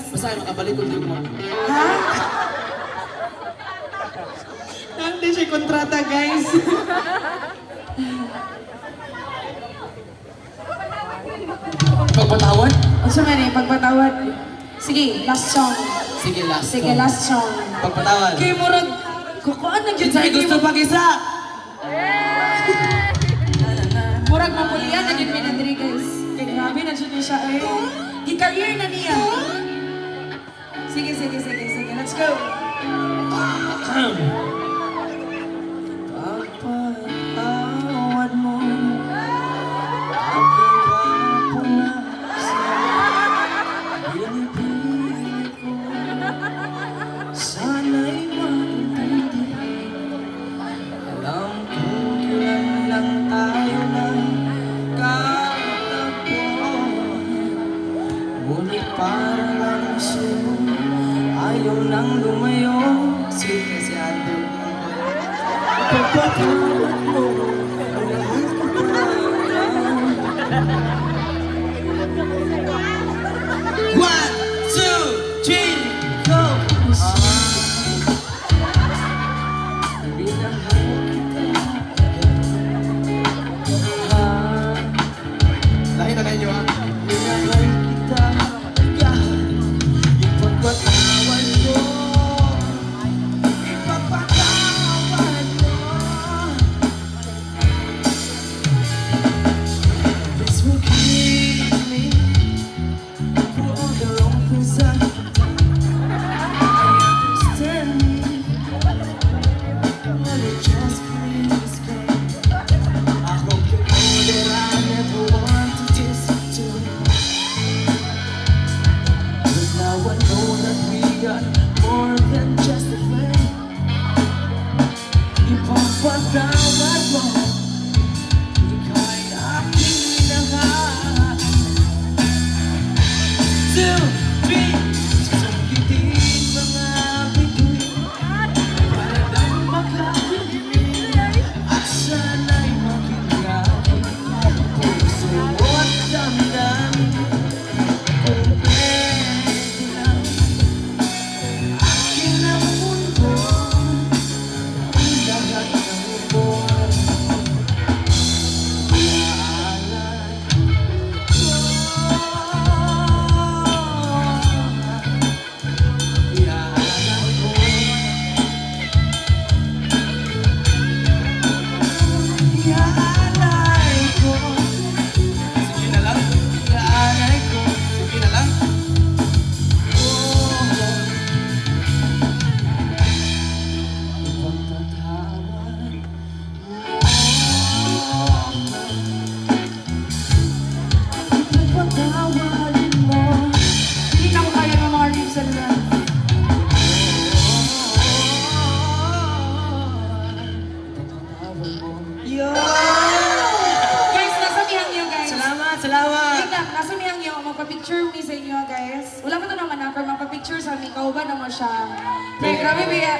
guys? Basta makabalik ko din mo. Ha? Nandi siya kontrata, guys. Pagpatawad? O sa mani, pagpatawad. Sige, last song. Sige, last. Sige, last song. Pagpatawad. Kay Murag, kukuan na dyan sa Say gusto pag isa! Murag mapulian na dyan minadiri, guys. Kay grabe na dyan siya, eh. Di-career na niya. Sige, sige, sige, sige. Let's go. Pagpatawad mo aking kapuwasan. Binipilit ko sana'y maintindihan. Alam kong kailan lang tayo nagkatagpo, ngunit parang ang sunod ayaw nang lumayo. Sweet kasi Andrew. Pagpatawad mo, lahat ko pa. 1, 2, 3, go! Minahal kita. Lahat na ninyo, ha? Minahal kita. Ipagpatawad mo. Ipagpatawad mo. Please forgive me for all the wrong things I've done. I understand me. Only just please come. I hope you know that I never want to disappoint. But now I know that we are more than just a friend. Ipagpatawad mo, ika'y aking minahal. 2, 3, sasakitin mga bituin para lang makakilig at sana'y makilabi. Puso at damdamin kung pwede lang. Akin ang mundo, ang lahat ng buwan. Iaalay ko, iaalay ko, iaalay ko. Sige na lang, iaalay ko. Sige na lang. Ipagpatawad mo. Hindi na ako kaya ng mga ribs sa lugar. Yo! Guys, nasamihan niyo, guys. Salamat, salamat! Wait lang, nasamihan niyo. Magpa-picture me sa inyo, guys. Wala mo na naman ako. Magpa-picture sa amin. Kauban naman siya. Kaya grabe, Bea.